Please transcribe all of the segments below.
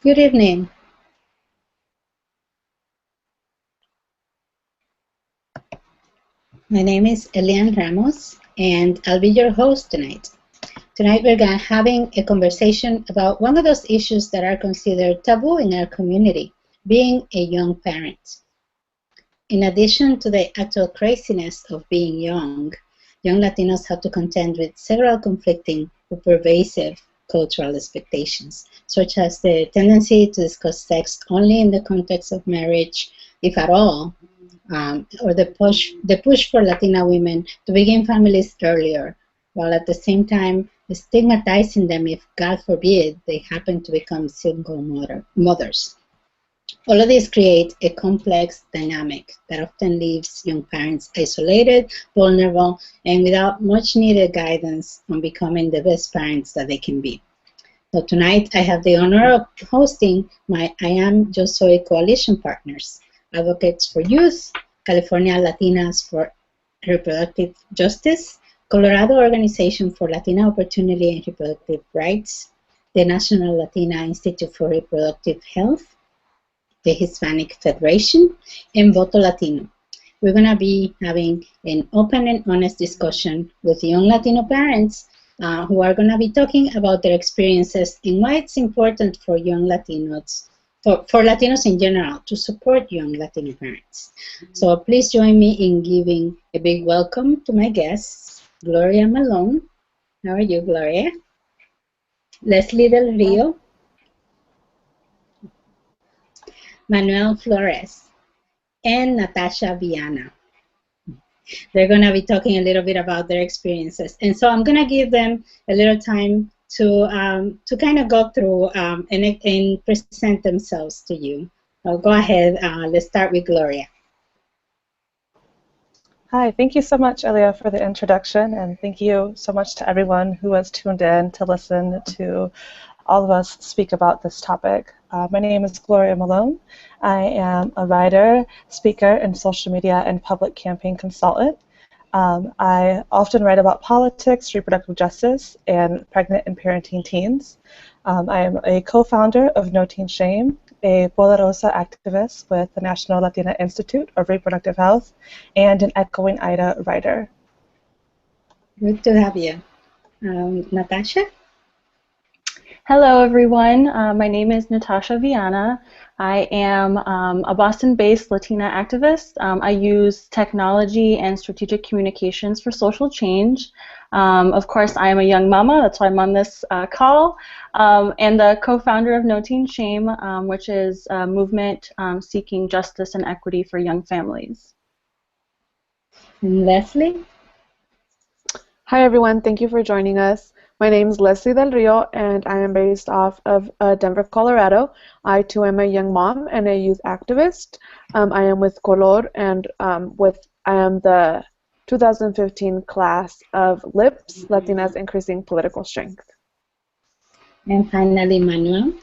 Good evening. My name is Elianne Ramos, and I'll be your host tonight. Tonight we're having a conversation about one of those issues that are considered taboo in our community, being a young parent. In addition to the actual craziness of being young Latinos have to contend with several conflicting but pervasive cultural expectations, such as the tendency to discuss sex only in the context of marriage, if at all, or the push for Latina women to begin families earlier, while at the same time stigmatizing them if, God forbid, they happen to become single mothers. All of these create a complex dynamic that often leaves young parents isolated, vulnerable, and without much needed guidance on becoming the best parents that they can be. So tonight I have the honor of hosting my I Am Yo Soy coalition partners, Advocates for Youth, California Latinas for Reproductive Justice, Colorado Organization for Latina Opportunity and Reproductive Rights, the National Latina Institute for Reproductive Health, the Hispanic Federation, and Voto Latino. We're going to be having an open and honest discussion with young Latino parents who are going to be talking about their experiences and why it's important for young Latinos, for Latinos in general, to support young Latino parents. So please join me in giving a big welcome to my guests, Gloria Malone. How are you, Gloria? Lesley Del Rio. Manuel Flores, and Natasha Vianna. They're going to be talking a little bit about their experiences. And so I'm going to give them a little time to kind of go through and present themselves to you. So go ahead. Let's start with Gloria. Hi, thank you so much, Elia, for the introduction, and thank you so much to everyone who has tuned in to listen to all of us speak about this topic. My name is Gloria Malone. I am a writer, speaker, and social media and public campaign consultant. I often write about politics, reproductive justice, and pregnant and parenting teens. I am a co-founder of No Teen Shame, a Poderosa activist with the National Latina Institute of Reproductive Health, and an Echoing Ida writer. Good to have you. Natasha? Hello, everyone. My name is Natasha Vianna. I am a Boston-based Latina activist. I use technology and strategic communications for social change. Of course, I am a young mama. That's why I'm on this call. And the co-founder of No Teen Shame, which is a movement seeking justice and equity for young families. And Lesley? Hi, everyone. Thank you for joining us. My name is Lesley Del Rio, and I am based off of Denver, Colorado. I, too, am a young mom and a youth activist. I am with Color, and I am the 2015 class of LIPS, Latinas Increasing Political Strength. And finally, Manuel.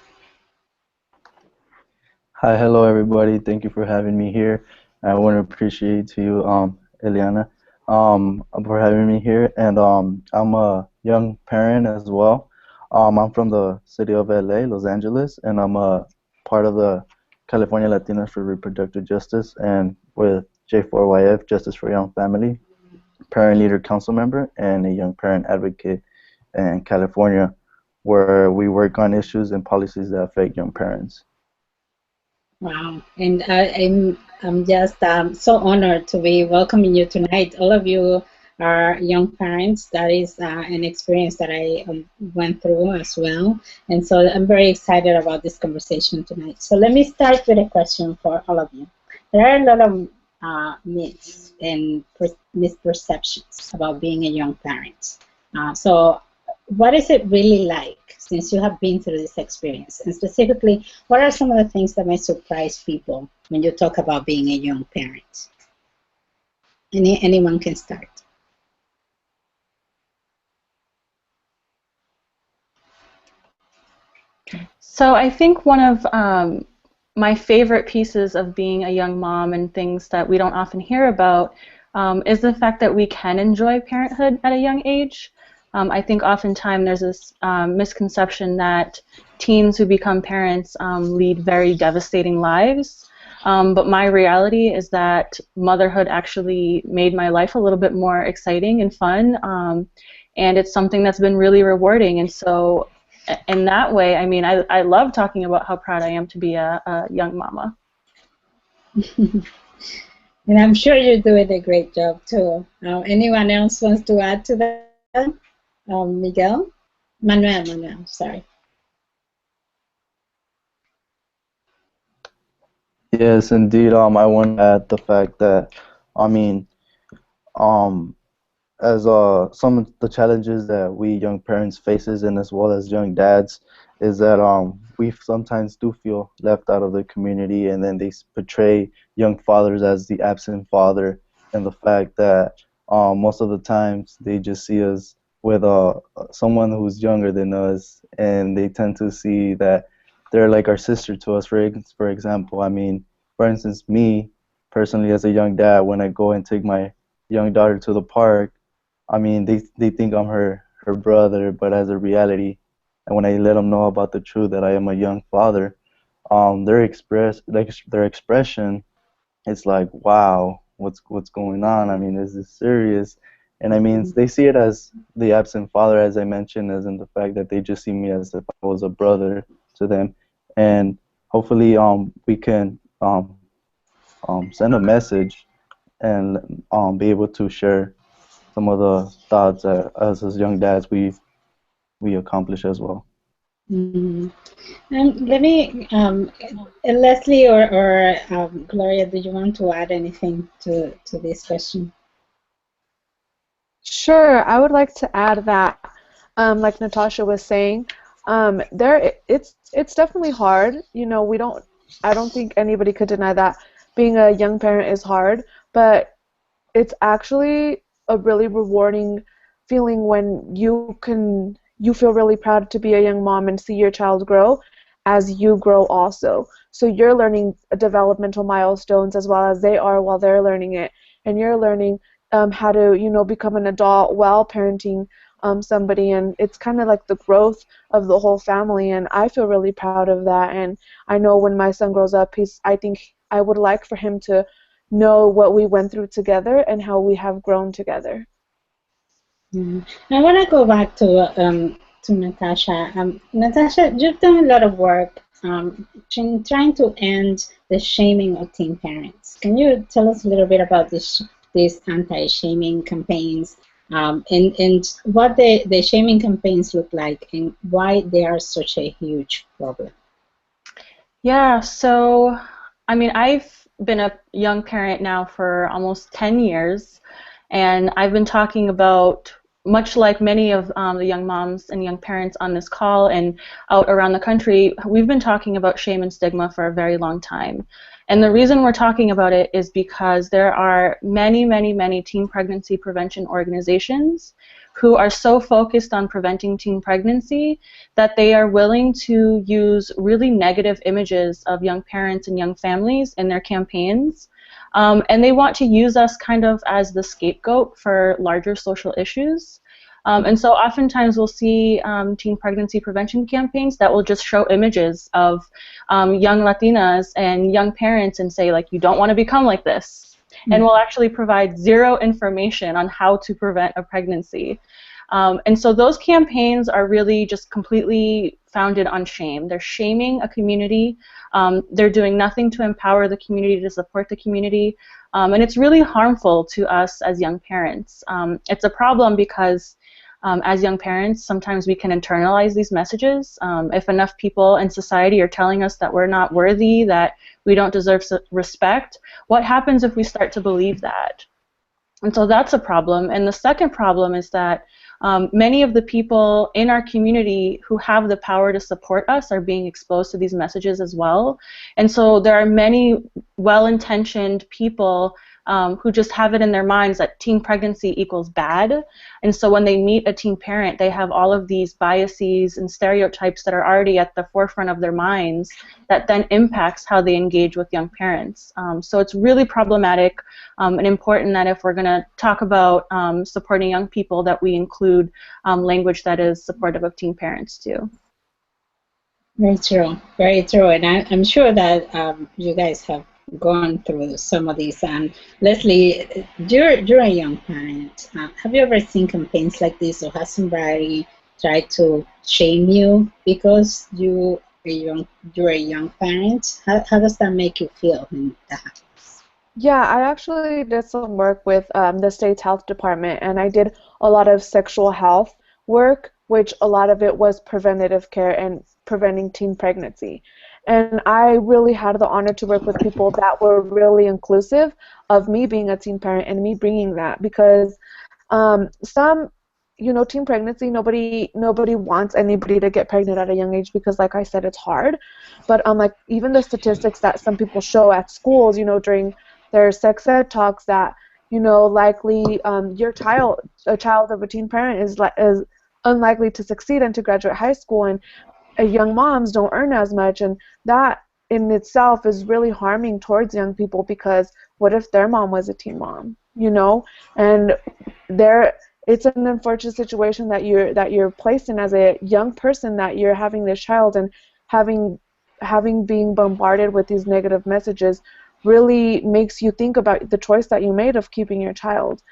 Hi, hello, everybody. Thank you for having me here. I want to appreciate to you, Elianna, for having me here. And I'm a young parent as well. I'm from the city of LA, Los Angeles, and I'm a part of the California Latinas for Reproductive Justice and with J4YF, Justice for Young Family, parent leader council member, and a young parent advocate in California, where we work on issues and policies that affect young parents. Wow, and I'm just so honored to be welcoming you tonight. All of you are young parents. That is an experience that I went through as well, and so I'm very excited about this conversation tonight. So let me start with a question for all of you. There are a lot of myths and misperceptions about being a young parent. So what is it really like since you have been through this experience? And specifically, what are some of the things that might surprise people when you talk about being a young parent? Anyone can start. So I think one of my favorite pieces of being a young mom and things that we don't often hear about is the fact that we can enjoy parenthood at a young age. I think oftentimes there's this misconception that teens who become parents lead very devastating lives. But my reality is that motherhood actually made my life a little bit more exciting and fun, and it's something that's been really rewarding. And so in that way, I mean, I love talking about how proud I am to be a young mama. And I'm sure you're doing a great job too. Anyone else wants to add to that? Miguel? Manuel, sorry. Yes, indeed. I want to add the fact that, I mean, um, as some of the challenges that we young parents faces and as well as young dads is that we sometimes do feel left out of the community, and then they portray young fathers as the absent father, and the fact that most of the times they just see us with someone who's younger than us, and they tend to see that they're like our sister to us. For example, I mean, for instance, me personally as a young dad, when I go and take my young daughter to the park, I mean, they think I'm her brother, but as a reality, and when I let them know about the truth that I am a young father, their expression, it's like, wow, what's going on? I mean, is this serious? And I mean, they see it as the absent father, as I mentioned, as in the fact that they just see me as if I was a brother to them, and hopefully, we can send a message and be able to share some of the thoughts that us as young dads we accomplish as well. Mm-hmm. Let me, Lesley or Gloria, do you want to add anything to this question? Sure, I would like to add that, like Natasha was saying, it's definitely hard. You know, I don't think anybody could deny that being a young parent is hard, but it's actually a really rewarding feeling when you feel really proud to be a young mom and see your child grow as you grow also. So you're learning developmental milestones as well as they are while they're learning it, and you're learning how to, you know, become an adult while parenting somebody, and it's kind of like the growth of the whole family, and I feel really proud of that. And I know when my son grows up, I think I would like for him to know what we went through together and how we have grown together. I want to go back to Natasha. Natasha, you've done a lot of work trying to end the shaming of teen parents. Can you tell us a little bit about these anti-shaming campaigns and what the shaming campaigns look like and why they are such a huge problem? Yeah, so I mean, I've been a young parent now for almost 10 years, and I've been talking about, much like many of the young moms and young parents on this call and out around the country, we've been talking about shame and stigma for a very long time. And the reason we're talking about it is because there are many, many, many teen pregnancy prevention organizations who are so focused on preventing teen pregnancy that they are willing to use really negative images of young parents and young families in their campaigns. And they want to use us kind of as the scapegoat for larger social issues. And so oftentimes we'll see teen pregnancy prevention campaigns that will just show images of young Latinas and young parents and say, like, you don't want to become like this. And will actually provide zero information on how to prevent a pregnancy. And so those campaigns are really just completely founded on shame. They're shaming a community. They're doing nothing to empower the community, to support the community. And it's really harmful to us as young parents. It's a problem because as young parents, sometimes we can internalize these messages. If enough people in society are telling us that we're not worthy, that we don't deserve respect, what happens if we start to believe that? And so that's a problem. And the second problem is that many of the people in our community who have the power to support us are being exposed to these messages as well. And so there are many well-intentioned people who just have it in their minds that teen pregnancy equals bad. And so when they meet a teen parent, they have all of these biases and stereotypes that are already at the forefront of their minds that then impacts how they engage with young parents. So it's really problematic and important that if we're going to talk about supporting young people, that we include language that is supportive of teen parents too. Very true, very true. And I'm sure that you guys have gone through some of these. Lesley, you're a young parent. Have you ever seen campaigns like this, or has somebody tried to shame you because you're a young parent? How does that make you feel when that happens? Yeah, I actually did some work with the state's health department, and I did a lot of sexual health work, which a lot of it was preventative care and preventing teen pregnancy. And I really had the honor to work with people that were really inclusive of me being a teen parent and me bringing that, because teen pregnancy, nobody wants anybody to get pregnant at a young age because, like I said, it's hard. But like even the statistics that some people show at schools, during their sex ed talks, that likely a child of a teen parent is unlikely to succeed and to graduate high school, and young moms don't earn as much, and that in itself is really harming towards young people, because what if their mom was a teen mom, and it's an unfortunate situation that you're placed in as a young person, that you're having this child, and being bombarded with these negative messages really makes you think about the choice that you made of keeping your child.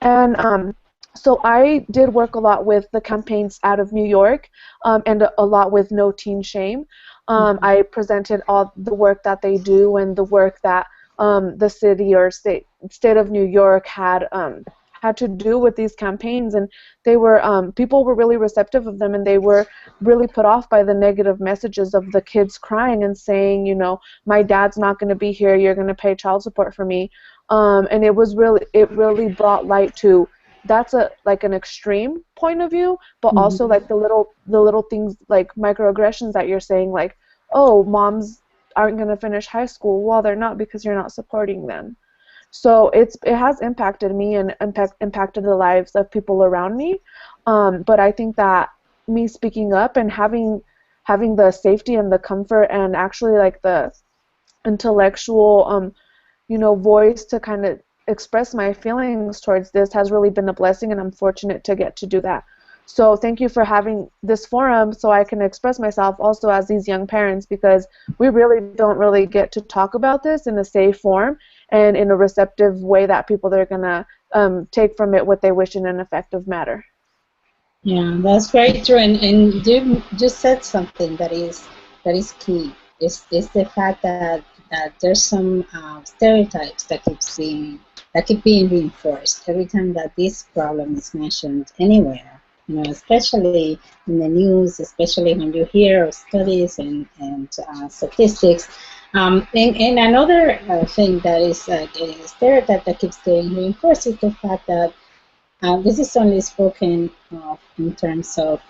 And so I did work a lot with the campaigns out of New York, and a lot with No Teen Shame. I presented all the work that they do and the work that the city or state of New York had to do with these campaigns, and they were people were really receptive of them, and they were really put off by the negative messages of the kids crying and saying, my dad's not going to be here, you're going to pay child support for me, and it really brought light to that's an extreme point of view, but also like the little things like microaggressions that you're saying, like, oh, moms aren't going to finish high school. Well, they're not, because you're not supporting them. So it has impacted me and impacted the lives of people around me. But I think that me speaking up and having the safety and the comfort and actually like the intellectual voice to kind of express my feelings towards this has really been a blessing, and I'm fortunate to get to do that. So thank you for having this forum so I can express myself also as these young parents, because we really don't really get to talk about this in a safe form and in a receptive way that people are going to take from it what they wish in an effective manner. Yeah, that's very true. And you just said something that is key. Is the fact that there's some stereotypes that keep being reinforced every time that this problem is mentioned anywhere. Especially in the news, especially when you hear of studies and statistics. And another thing that is a stereotype that keeps getting reinforced is the fact that this is only spoken of in terms of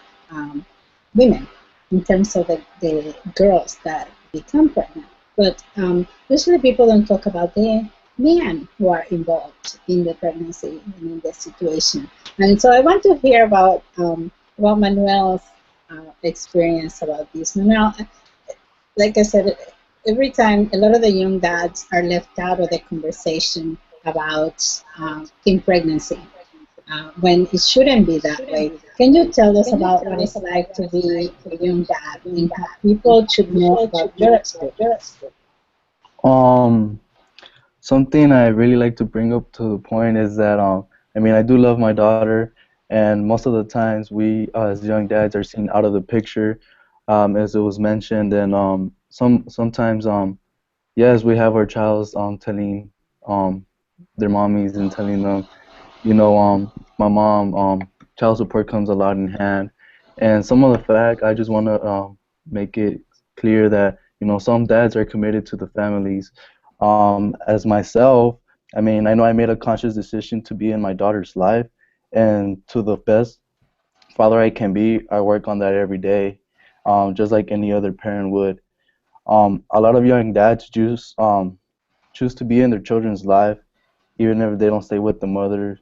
women, in terms of the girls that become pregnant. But usually people don't talk about the men who are involved in the pregnancy and in the situation. And so I want to hear about Manuel's experience about this. Manuel, like I said, every time a lot of the young dads are left out of the conversation about teen pregnancy, when it shouldn't be that way. Can you tell us about what it's like to be a young dad and how people should know about your experience? Something I really like to bring up to the point is that I do love my daughter, and most of the times we as young dads are seen out of the picture, as it was mentioned, and sometimes yes, we have our childs telling their mommies and telling them, my mom, child support comes a lot in hand, and some of the fact I just want to make it clear that some dads are committed to the families. As myself, I know I made a conscious decision to be in my daughter's life, and to the best father I can be, I work on that every day, just like any other parent would. A lot of young dads choose to be in their children's life, even if they don't stay with the mother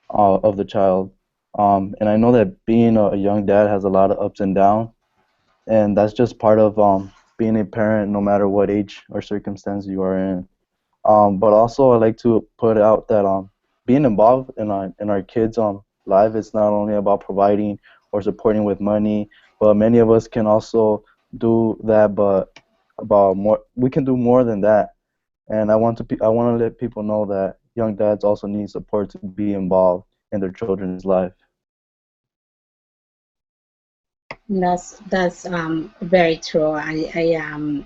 of the child. And I know that being a young dad has a lot of ups and downs, and that's just part of being a parent, no matter what age or circumstance you are in. But also, I like to put out that being involved in our kids' life is not only about providing or supporting with money, but many of us can also do that. But about more, we can do more than that. And I want to let people know that young dads also need support to be involved in their children's life. That's very true. I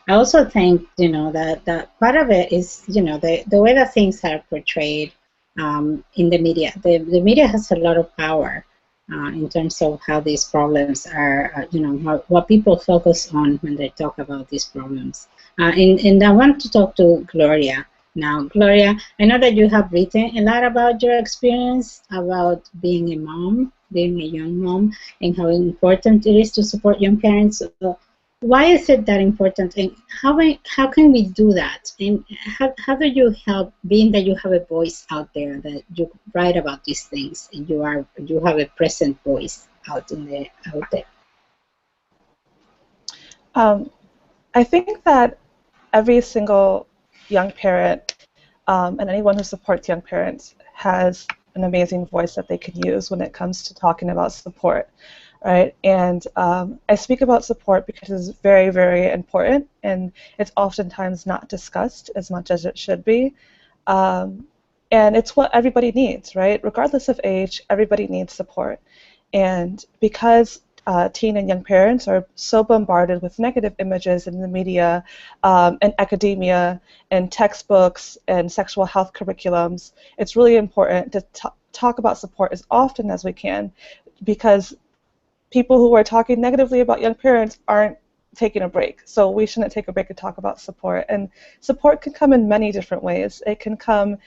also think that part of it is the way that things are portrayed in the media. The media has a lot of power in terms of how these problems are. What people focus on when they talk about these problems. And I want to talk to Gloria now. Gloria, I know that you have written a lot about your experience about being a mom, being a young mom, and how important it is to support young parents. So why is it that important, and how can we do that? And how do you help, being that you have a voice out there, that you write about these things, and you have a present voice out there? I think that every single young parent and anyone who supports young parents has an amazing voice that they can use when it comes to talking about support, right? And I speak about support because it's very, very important, and it's oftentimes not discussed as much as it should be. And it's what everybody needs, right? Regardless of age, everybody needs support. And because teen and young parents are so bombarded with negative images in the media and academia and textbooks and sexual health curriculums, it's really important to talk about support as often as we can, because people who are talking negatively about young parents aren't taking a break. So we shouldn't take a break and talk about support. And support can come in many different ways. It can come,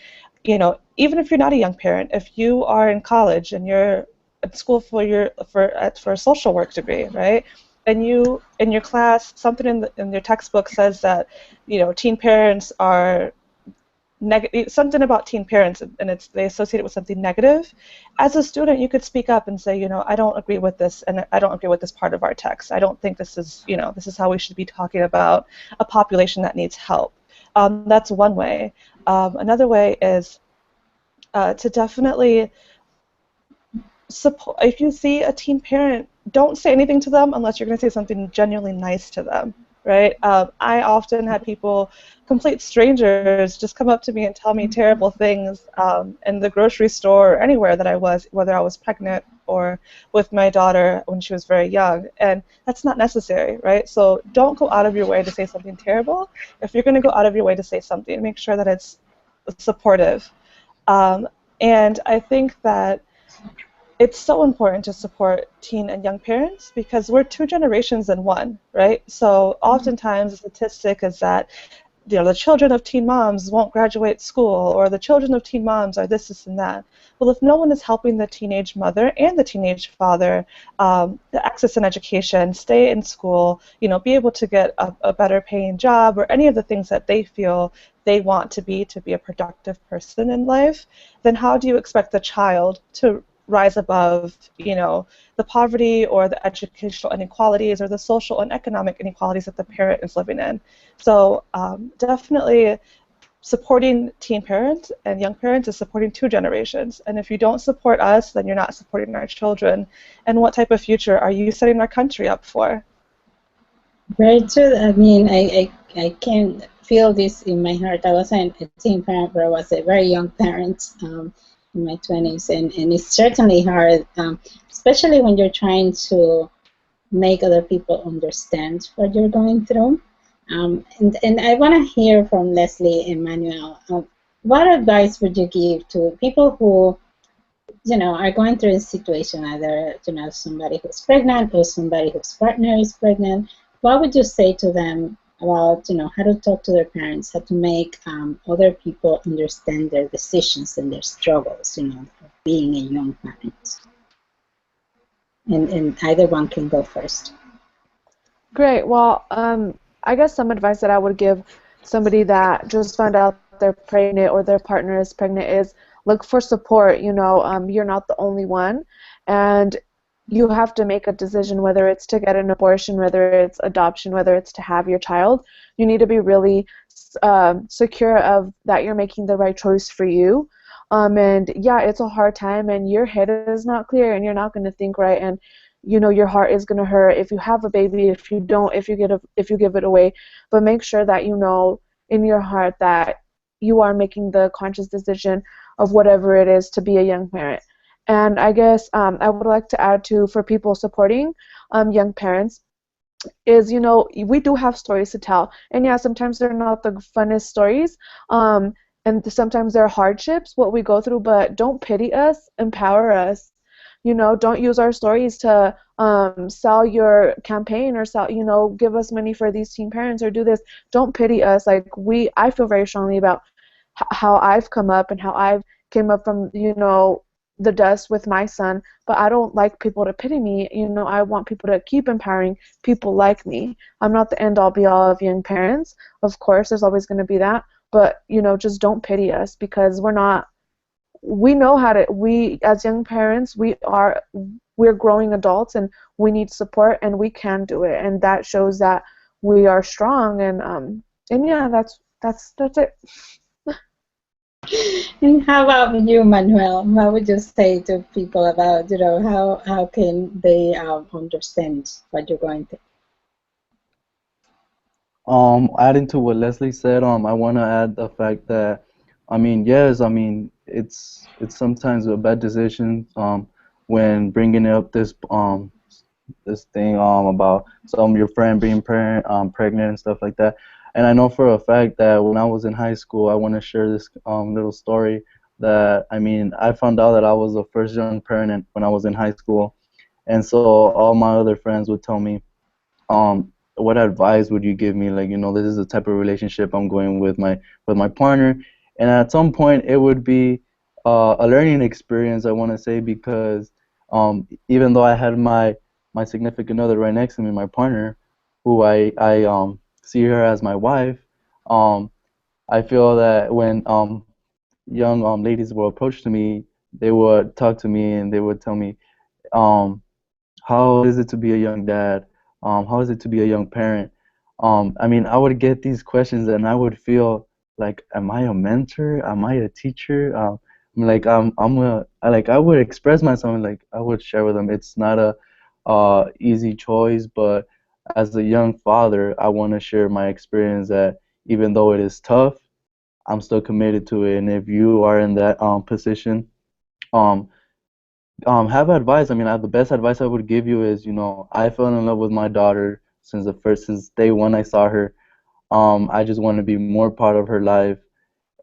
even if you're not a young parent, if you are in college and you're at school for a social work degree, right? And you in your class, something in your textbook says that teen parents are something about teen parents, and they associate it with something negative. As a student, you could speak up and say, I don't agree with this, and I don't agree with this part of our text. I don't think this is how we should be talking about a population that needs help. That's one way. Another way is to definitely support. If you see a teen parent, don't say anything to them unless you're going to say something genuinely nice to them, right? I often had people, complete strangers, just come up to me and tell me terrible things in the grocery store or anywhere that I was, whether I was pregnant or with my daughter when she was very young, and that's not necessary, right? So don't go out of your way to say something terrible. If you're going to go out of your way to say something, make sure that it's supportive. And I think that it's so important to support teen and young parents because we're two generations in one, right? So oftentimes the statistic is that the children of teen moms won't graduate school, or the children of teen moms are this, and that. Well, if no one is helping the teenage mother and the teenage father access an education, stay in school, be able to get a better paying job, or any of the things that they feel they want to be a productive person in life, then how do you expect the child to rise above, the poverty or the educational inequalities or the social and economic inequalities that the parent is living in? So definitely supporting teen parents and young parents is supporting two generations. And if you don't support us, then you're not supporting our children. And what type of future are you setting our country up for? Very true. I mean, I can feel this in my heart. I wasn't a teen parent, but I was a very young parent in my 20s, and it's certainly hard, especially when you're trying to make other people understand what you're going through. And I want to hear from Lesley and Manuel. What advice would you give to people who, are going through a situation, either, somebody who's pregnant or somebody whose partner is pregnant? What would you say to them about, how to talk to their parents, how to make other people understand their decisions and their struggles, of being a young parent? And either one can go first. Great. Well, I guess some advice that I would give somebody that just found out they're pregnant or their partner is pregnant is look for support. You know, you're not the only one, and you have to make a decision whether it's to get an abortion, whether it's adoption, whether it's to have your child. You need to be really secure of that you're making the right choice for you. And yeah, it's a hard time, and your head is not clear, and you're not going to think right, and you know your heart is going to hurt if you have a baby, if you don't, if you give it away. But make sure that you know in your heart that you are making the conscious decision of whatever it is to be a young parent. And I guess I would like to add to for people supporting young parents is, you know, we do have stories to tell, and yeah, sometimes they're not the funnest stories, and sometimes they're hardships what we go through, but don't pity us, empower us. You know, don't use our stories to sell your campaign or sell, you know, give us money for these teen parents or do this. Don't pity us. Like I feel very strongly about how I've come up and how I've came up from, you know, the dust with my son, but I don't like people to pity me. You know, I want people to keep empowering people like me. I'm not the end all be all of young parents. Of course, there's always going to be that, but you know, just don't pity us because we know how to, we as young parents, we're growing adults and we need support and we can do it, and that shows that we are strong, and yeah, that's it. And how about you, Manuel? What would you say to people about, you know, how can they understand what you're going through? Adding to what Lesley said, I want to add the fact that, I mean, yes, I mean, it's sometimes a bad decision, when bringing up this thing, about your friend being pregnant and stuff like that. And I know for a fact that when I was in high school, I want to share this little story that, I mean, I found out that I was the first young parent when I was in high school, and so all my other friends would tell me, what advice would you give me? Like, you know, this is the type of relationship I'm going with my partner, and at some point it would be a learning experience, I want to say, because even though I had my significant other right next to me, my partner, who I see her as my wife, um, I feel that when young ladies will approach to me, they would talk to me and they would tell me, um, how is it to be a young dad? How is it to be a young parent? I mean, I would get these questions and I would feel like, am I a mentor? Am I a teacher? I'm like, I would express myself and like I would share with them. It's not a easy choice, but as a young father, I want to share my experience that even though it is tough, I'm still committed to it. And if you are in that position, um, have advice. I mean, the best advice I would give you is, you know, I fell in love with my daughter since day one I saw her. I just want to be more part of her life,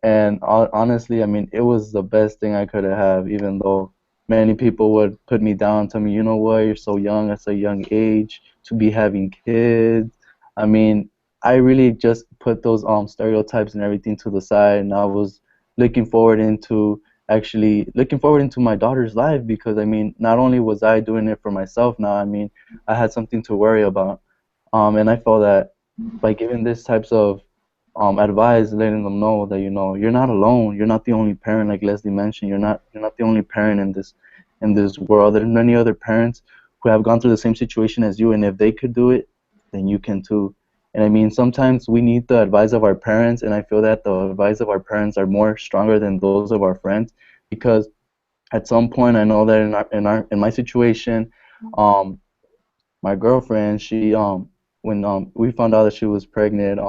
and honestly, I mean, it was the best thing I could have. Even though many people would put me down, tell me, you know what, you're so young at a young age to be having kids. I mean, I really just put those stereotypes and everything to the side, and I was looking forward into actually looking forward into my daughter's life, because I mean, not only was I doing it for myself now, I mean, I had something to worry about. And I felt that by giving this types of advice, letting them know that, you know, you're not alone. You're not the only parent, like Lesley mentioned. You're not the only parent in this world. There are many other parents who have gone through the same situation as you, and if they could do it, then you can too. And I mean, sometimes we need the advice of our parents, and I feel that the advice of our parents are more stronger than those of our friends, because at some point, I know that in my situation, um, my girlfriend, she when we found out that she was pregnant,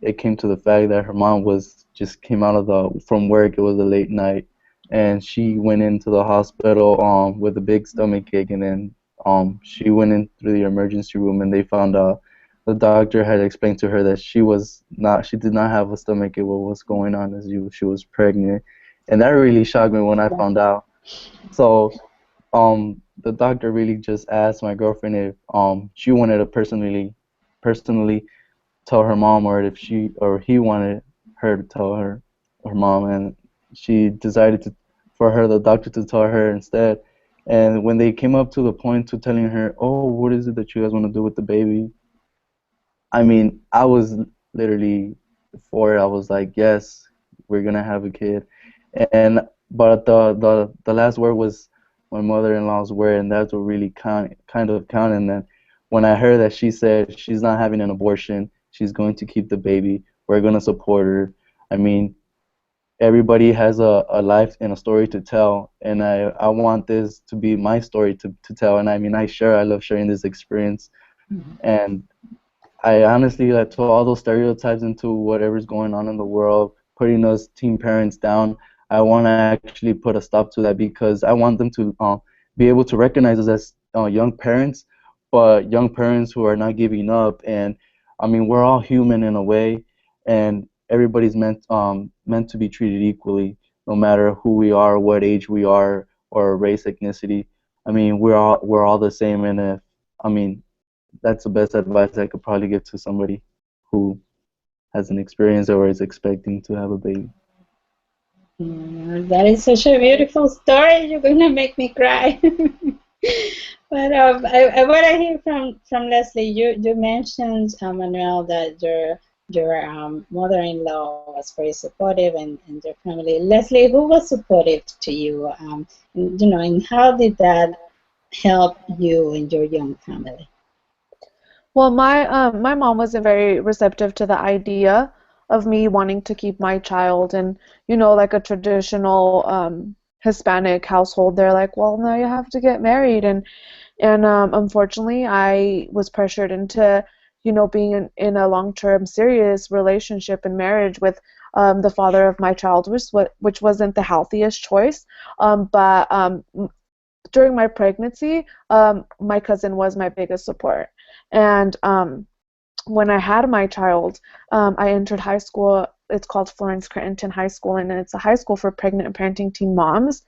it came to the fact that her mom was just came out of the from work. It was a late night, and she went into the hospital with a big stomach ache, and then she went in through the emergency room, and they found out the doctor had explained to her that she did not have a stomach ache. What was going on is she was pregnant, and that really shocked me when I found out. So the doctor really just asked my girlfriend if she wanted to personally tell her mom, or if she or he wanted her to tell her mom, and she decided for the doctor to tell her instead. And when they came up to the point to telling her, oh, what is it that you guys want to do with the baby, I mean, I was literally for it. I was like, yes, we're gonna have a kid. And but the last word was my mother-in-law's word, and that's what really kind of counted. And then when I heard that she said she's not having an abortion, she's going to keep the baby, we're gonna support her. I mean, everybody has a life and a story to tell, and I want this to be my story to tell. And I mean, I love sharing this experience. And I honestly, like, to all those stereotypes into whatever's going on in the world, putting us teen parents down, I want to actually put a stop to that, because I want them to be able to recognize us as young parents, but young parents who are not giving up. And I mean, we're all human in a way, and everybody's meant to be treated equally, no matter who we are, what age we are, or race, ethnicity. I mean, we're all the same. And if, I mean, that's the best advice I could probably give to somebody who has an experience or is expecting to have a baby. That is such a beautiful story. You're gonna make me cry. But I want to hear from Lesley. You mentioned, Manuel, that your mother-in-law was very supportive, and your family. Lesley, who was supportive to you? And how did that help you and your young family? Well, my mom wasn't very receptive to the idea of me wanting to keep my child, and like a traditional Hispanic household, they're like, well, now you have to get married, and unfortunately, I was pressured into being in a long-term serious relationship and marriage with the father of my child, which wasn't the healthiest choice, but during my pregnancy, my cousin was my biggest support. And when I had my child, I entered high school. It's called Florence Crittenton High School, and it's a high school for pregnant and parenting teen moms,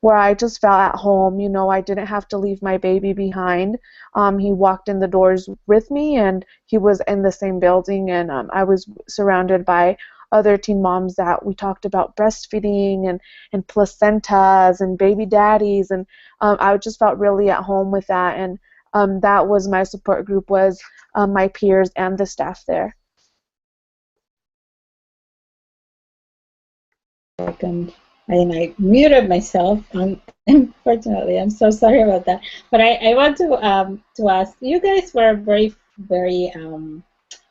where I just felt at home. I didn't have to leave my baby behind. He walked in the doors with me, and he was in the same building, and I was surrounded by other teen moms that we talked about breastfeeding and placentas and baby daddies, and I just felt really at home with that. And that was my support group, was my peers and the staff there. I muted myself. Unfortunately, I'm so sorry about that. But I want to ask, you guys were very, very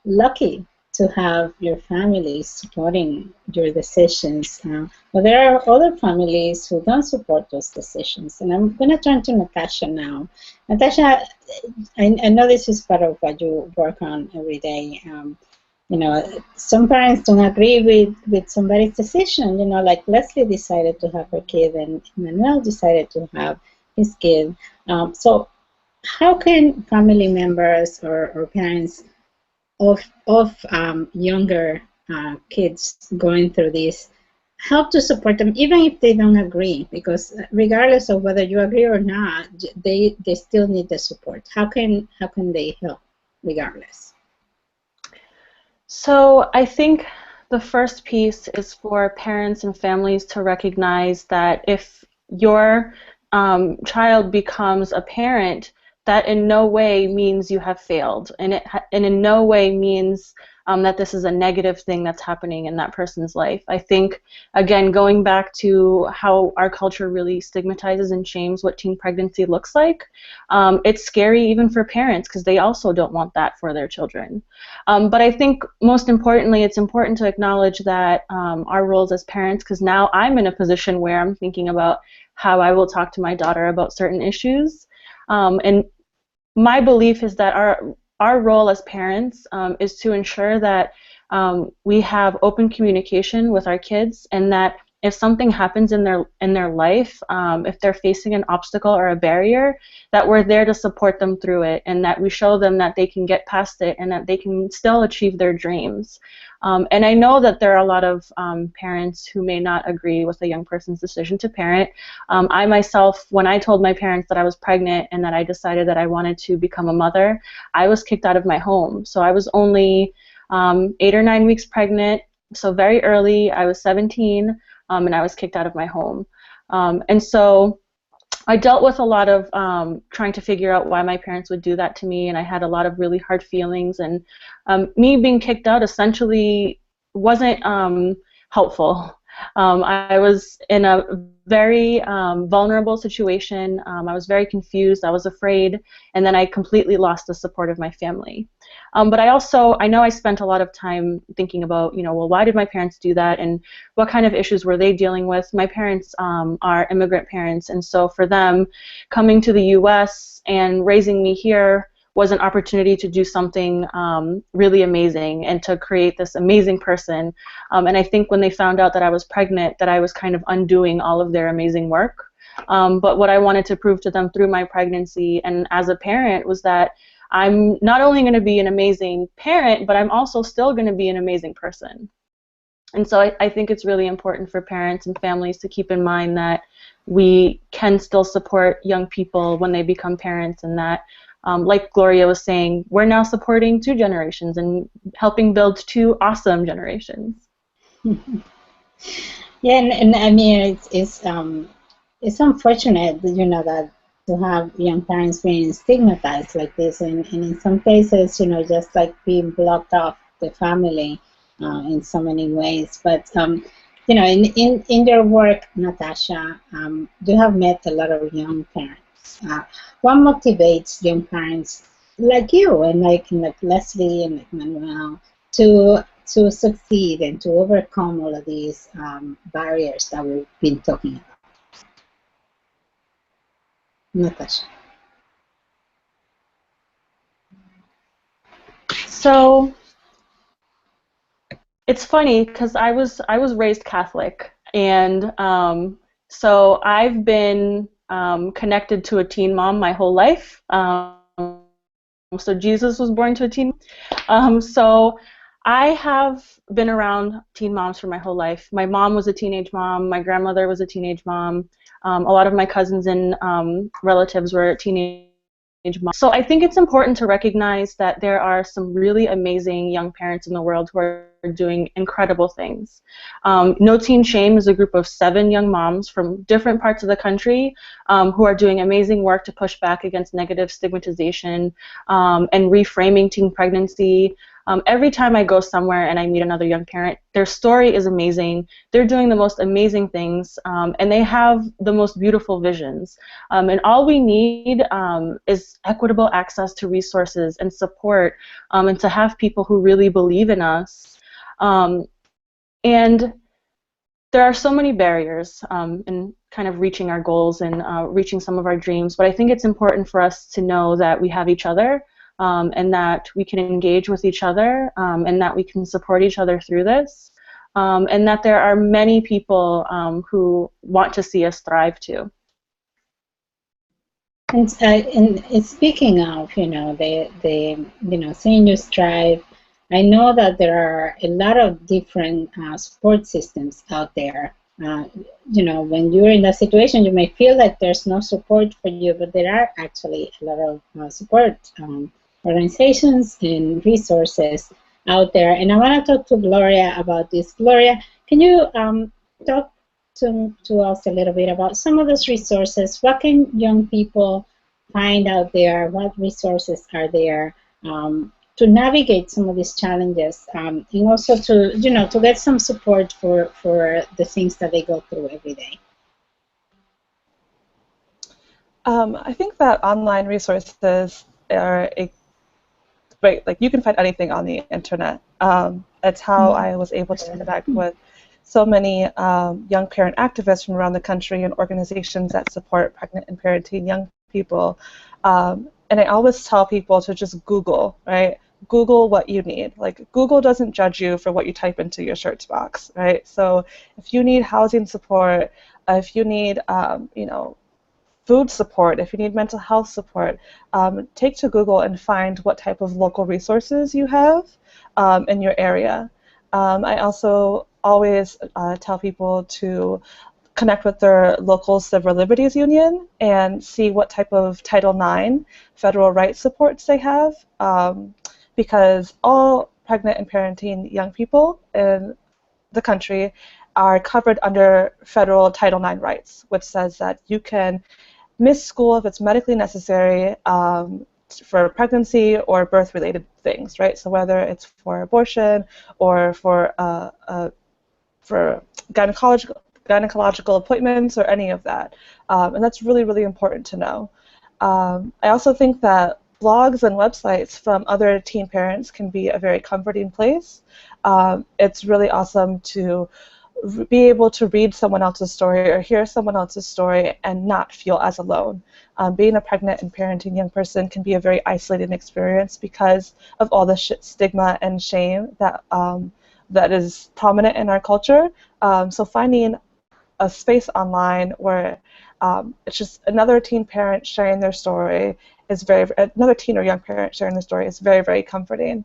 lucky to have your family supporting your decisions. But there are other families who don't support those decisions. And I'm going to turn to Natasha now. Natasha, I know this is part of what you work on every day. Some parents don't agree with somebody's decision. Like Lesley decided to have her kid, and Manuel decided to have his kid. So how can family members or parents of younger kids going through this help to support them, even if they don't agree? Because regardless of whether you agree or not, they still need the support. How can they help regardless? So I think the first piece is for parents and families to recognize that if your child becomes a parent, that in no way means you have failed, and in no way means that this is a negative thing that's happening in that person's life. I think, again, going back to how our culture really stigmatizes and shames what teen pregnancy looks like, it's scary even for parents, because they also don't want that for their children. But I think most importantly, it's important to acknowledge that our roles as parents, because now I'm in a position where I'm thinking about how I will talk to my daughter about certain issues. And my belief is that our role as parents is to ensure that we have open communication with our kids, and that if something happens in their life, if they're facing an obstacle or a barrier, that we're there to support them through it, and that we show them that they can get past it and that they can still achieve their dreams. And I know that there are a lot of parents who may not agree with a young person's decision to parent. I myself, when I told my parents that I was pregnant and that I decided that I wanted to become a mother, I was kicked out of my home. So I was only 8 or 9 weeks pregnant, so very early. I was 17, and I was kicked out of my home. And so I dealt with a lot of trying to figure out why my parents would do that to me, and I had a lot of really hard feelings. And me being kicked out essentially wasn't helpful. I was in a very vulnerable situation. I was very confused. I was afraid, and then I completely lost the support of my family. But I know I spent a lot of time thinking about, well, why did my parents do that, and what kind of issues were they dealing with? My parents are immigrant parents, and so for them, coming to the U.S. and raising me here was an opportunity to do something really amazing and to create this amazing person. And I think when they found out that I was pregnant, that I was kind of undoing all of their amazing work. But what I wanted to prove to them through my pregnancy and as a parent was that I'm not only going to be an amazing parent, but I'm also still going to be an amazing person. And so I think it's really important for parents and families to keep in mind that we can still support young people when they become parents, and that like Gloria was saying, we're now supporting 2 generations and helping build 2 awesome generations. Yeah, and I mean it's unfortunate, that to have young parents being stigmatized like this, and in some cases, just like being blocked off the family in so many ways. But in your work, Natasha, you have met a lot of young parents. What motivates young parents like you and like Lesley and like Manuel to succeed and to overcome all of these barriers that we've been talking about? Natasha. So it's funny because I was raised Catholic, and so I've been connected to a teen mom my whole life. So Jesus was born to a teen. So I have been around teen moms for my whole life. My mom was a teenage mom. My grandmother was a teenage mom. A lot of my cousins and relatives were teenage moms. So I think it's important to recognize that there are some really amazing young parents in the world who are doing incredible things. No Teen Shame is a group of 7 young moms from different parts of the country who are doing amazing work to push back against negative stigmatization and reframing teen pregnancy. Every time I go somewhere and I meet another young parent, their story is amazing. They're doing the most amazing things, and they have the most beautiful visions. And all we need is equitable access to resources and support, and to have people who really believe in us. And there are so many barriers in kind of reaching our goals and reaching some of our dreams, but I think it's important for us to know that we have each other. And that we can engage with each other, and that we can support each other through this, and that there are many people who want to see us thrive too. And speaking of, seeing you strive, I know that there are a lot of different support systems out there. When you're in that situation, you may feel like there's no support for you, but there are actually a lot of support organizations and resources out there. And I want to talk to Gloria about this. Gloria, can you talk to us a little bit about some of those resources? What can young people find out there? What resources are there to navigate some of these challenges, and also to to get some support for the things that they go through every day? I think that online resources are great. Like, you can find anything on the internet. That's how I was able to connect with so many young parent activists from around the country and organizations that support pregnant and parenting young people. And I always tell people to just Google, right? Google what you need. Like, Google doesn't judge you for what you type into your search box, right? So if you need housing support, if you need, food support, if you need mental health support, take to Google and find what type of local resources you have in your area. I also always tell people to connect with their local civil liberties union and see what type of Title IX federal rights supports they have, because all pregnant and parenting young people in the country are covered under federal Title IX rights, which says that you can miss school if it's medically necessary for pregnancy or birth-related things, right? So whether it's for abortion or for a for gynecological appointments or any of that. And that's really, really important to know. I also think that blogs and websites from other teen parents can be a very comforting place. It's really awesome to be able to read someone else's story or hear someone else's story and not feel as alone. Being a pregnant and parenting young person can be a very isolating experience because of all the stigma and shame that that is prominent in our culture. So finding a space online where it's just another teen parent sharing their story is another teen or young parent sharing their story is very, very comforting.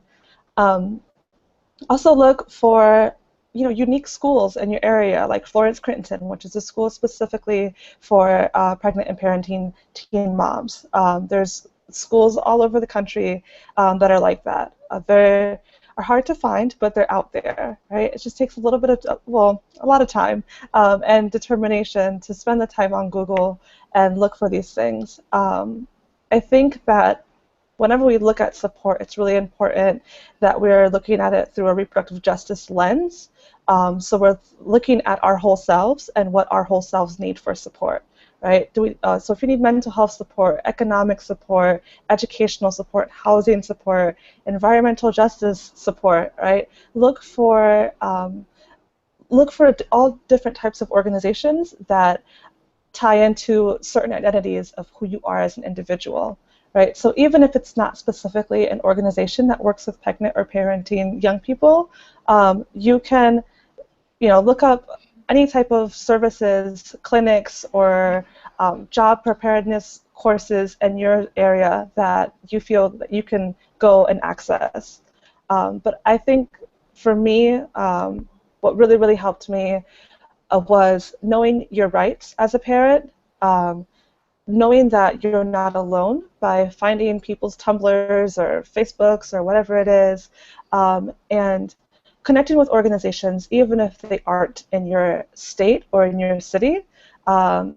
Also look for unique schools in your area, like Flores Crittenton, which is a school specifically for pregnant and parenting teen moms. There's schools all over the country that are like that. They are hard to find, but they're out there, right? It just takes a little bit of, well, a lot of time and determination to spend the time on Google and look for these things. I think that whenever we look at support, it's really important that we're looking at it through a reproductive justice lens. So we're looking at our whole selves and what our whole selves need for support, right? So if you need mental health support, economic support, educational support, housing support, environmental justice support, right? Look for all different types of organizations that tie into certain identities of who you are as an individual. Right? So even if it's not specifically an organization that works with pregnant or parenting young people, you can, look up any type of services, clinics, or job preparedness courses in your area that you feel that you can go and access. But I think for me, what really, really helped me was knowing your rights as a parent. Knowing that you're not alone by finding people's Tumblrs or Facebooks or whatever it is, and connecting with organizations, even if they aren't in your state or in your city. I'm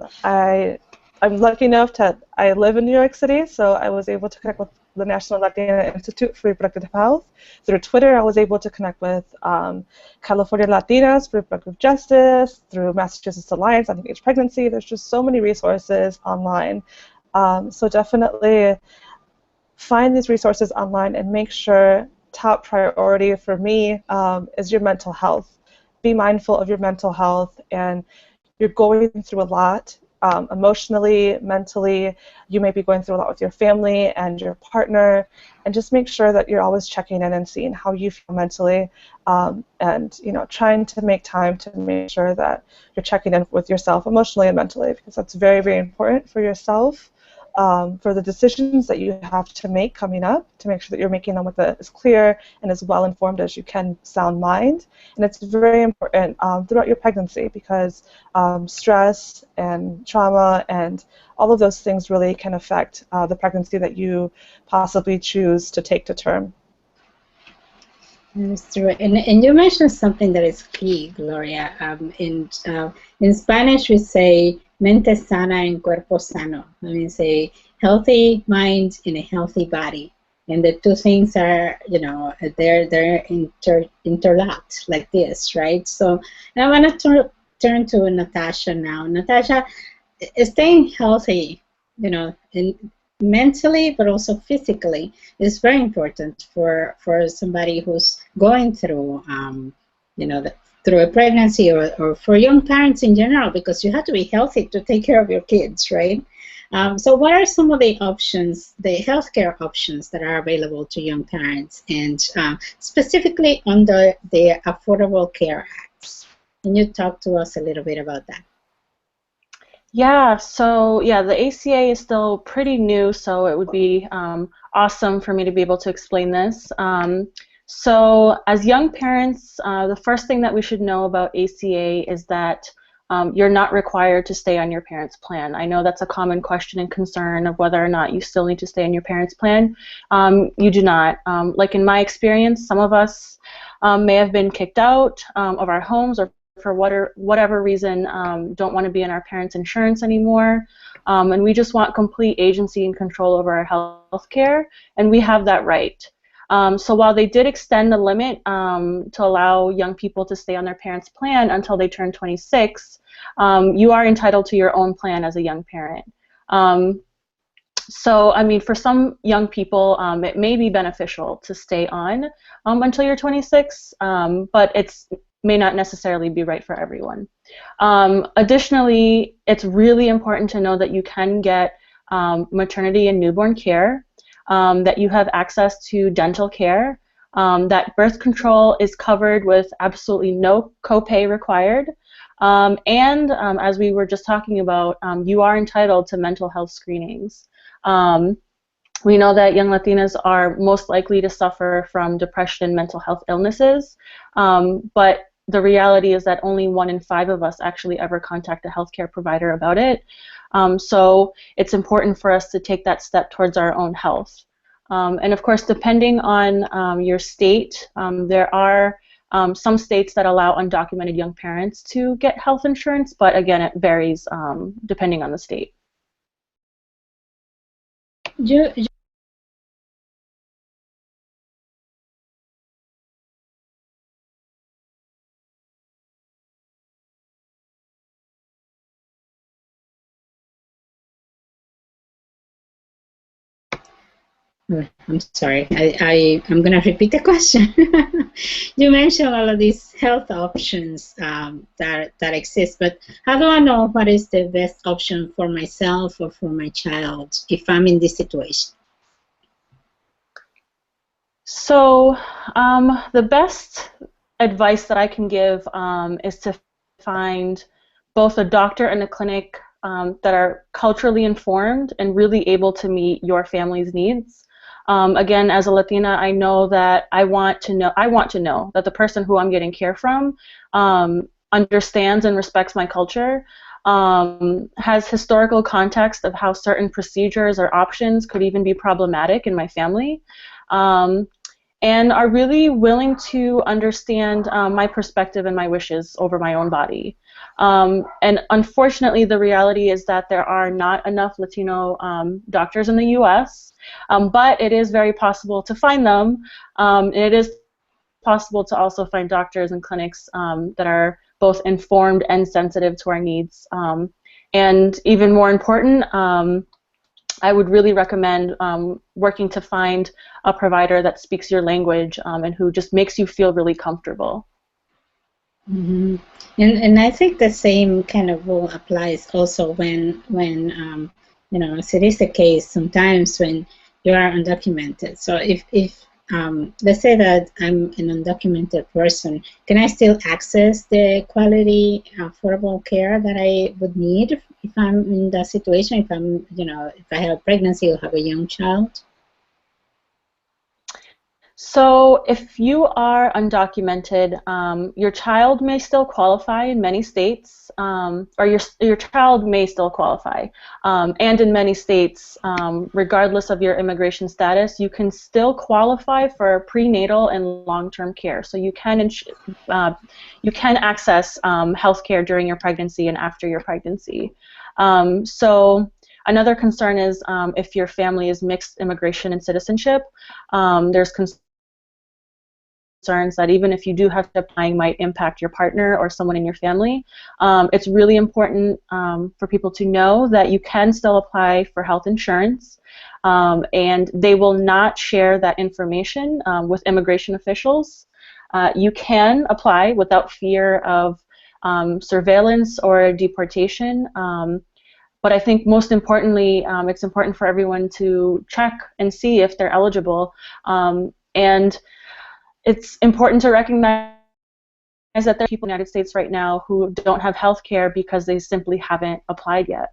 lucky enough I live in New York City, so I was able to connect with the National Latina Institute for Reproductive Health. Through Twitter, I was able to connect with California Latinas for Reproductive Justice, through Massachusetts Alliance on Teenage Pregnancy. There's just so many resources online. So definitely find these resources online and make sure top priority for me is your mental health. Be mindful of your mental health, and you're going through a lot. Emotionally, mentally, you may be going through a lot with your family and your partner, and just make sure that you're always checking in and seeing how you feel mentally, and trying to make time to make sure that you're checking in with yourself emotionally and mentally, because that's very, very important for yourself, for the decisions that you have to make coming up, to make sure that you're making them with as clear and as well informed as you can sound mind. And it's very important throughout your pregnancy, because stress and trauma and all of those things really can affect the pregnancy that you possibly choose to take to term. That's true. And you mentioned something that is key, Gloria. In Spanish, we say mente sana en cuerpo sano. I mean, say healthy mind in a healthy body. And the two things are, they're interlocked like this, right? So I want to turn to Natasha now. Natasha, staying healthy, mentally but also physically is very important for somebody who's going through, through a pregnancy or for young parents in general, because you have to be healthy to take care of your kids, right? So what are some of the options, the healthcare options that are available to young parents, and specifically under the Affordable Care Act? Can you talk to us a little bit about that? Yeah, so the ACA is still pretty new, so it would be awesome for me to be able to explain this. So as young parents, the first thing that we should know about ACA is that you're not required to stay on your parent's plan. I know that's a common question and concern of whether or not you still need to stay on your parent's plan. You do not. Like in my experience, some of us may have been kicked out of our homes, or for whatever reason don't want to be in our parents' insurance anymore, and we just want complete agency and control over our health care, and we have that right. So while they did extend the limit to allow young people to stay on their parents' plan until they turn 26, you are entitled to your own plan as a young parent. So, I mean, for some young people, it may be beneficial to stay on until you're 26, but it may not necessarily be right for everyone. Additionally, it's really important to know that you can get maternity and newborn care, that you have access to dental care, that birth control is covered with absolutely no copay required, and as we were just talking about, you are entitled to mental health screenings. We know that young Latinas are most likely to suffer from depression and mental health illnesses, but the reality is that only 1 in 5 of us actually ever contact a healthcare provider about it. So it's important for us to take that step towards our own health. And of course, depending on your state, there are some states that allow undocumented young parents to get health insurance, but again, it varies depending on the state. I'm sorry. I'm going to repeat the question. You mentioned all of these health options that exist, but how do I know what is the best option for myself or for my child if I'm in this situation? So the best advice that I can give is to find both a doctor and a clinic that are culturally informed and really able to meet your family's needs. Again, as a Latina, I know that I want to know that the person who I'm getting care from understands and respects my culture, has historical context of how certain procedures or options could even be problematic in my family, and are really willing to understand my perspective and my wishes over my own body. And unfortunately, the reality is that there are not enough Latino doctors in the U.S., but it is very possible to find them. And it is possible to also find doctors and clinics that are both informed and sensitive to our needs. And even more important, I would really recommend working to find a provider that speaks your language and who just makes you feel really comfortable. Mm-hmm. And I think the same kind of rule applies also when you know, as it is the case sometimes when you are undocumented. So if let's say that I'm an undocumented person, can I still access the quality, affordable care that I would need if I'm in that situation, if I'm, you know, if I have a pregnancy or have a young child? So if you are undocumented, your child may still qualify in many states, or your child may still qualify. And in many states, regardless of your immigration status, you can still qualify for prenatal and long-term care. So you can access health care during your pregnancy and after your pregnancy. So another concern is if your family is mixed immigration and citizenship, there's concerns that even if you do have to apply, might impact your partner or someone in your family. It's really important for people to know that you can still apply for health insurance, and they will not share that information with immigration officials. You can apply without fear of surveillance or deportation. But I think most importantly, it's important for everyone to check and see if they're eligible. And it's important to recognize that there are people in the United States right now who don't have health care because they simply haven't applied yet.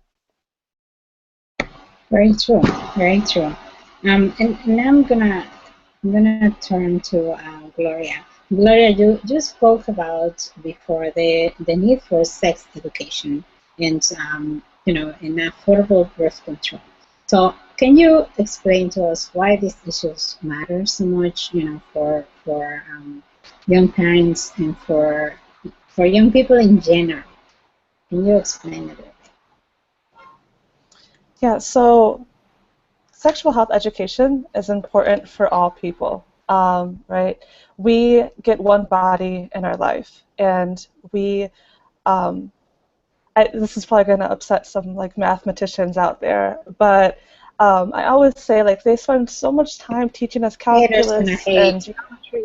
Very true, very true. And now I'm gonna turn to Gloria. Gloria, you spoke about before the need for sex education and you know, and affordable birth control. So can you explain to us why these issues matter so much, you know, for young parents and for young people in general? Can you explain it? Yeah, so sexual health education is important for all people, right? We get one body in our life, and we this is probably going to upset some like mathematicians out there, but I always say like they spend so much time teaching us Haters gonna calculus and hate. geometry.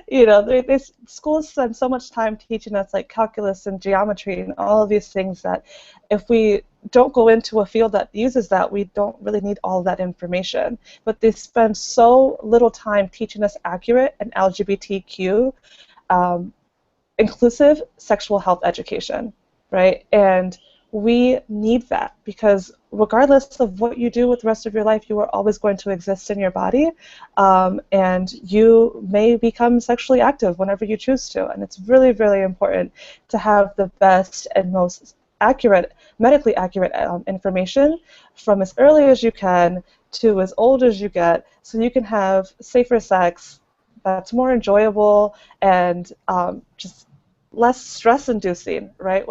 You know, schools spend so much time teaching us like calculus and geometry and all of these things that if we don't go into a field that uses that, we don't really need all of that information. But they spend so little time teaching us accurate and LGBTQ inclusive sexual health education, right? And we need that because regardless of what you do with the rest of your life, you are always going to exist in your body, and you may become sexually active whenever you choose to. And it's really, really important to have the best and most accurate, medically accurate information from as early as you can to as old as you get, so you can have safer sex that's more enjoyable and just less stress-inducing, right,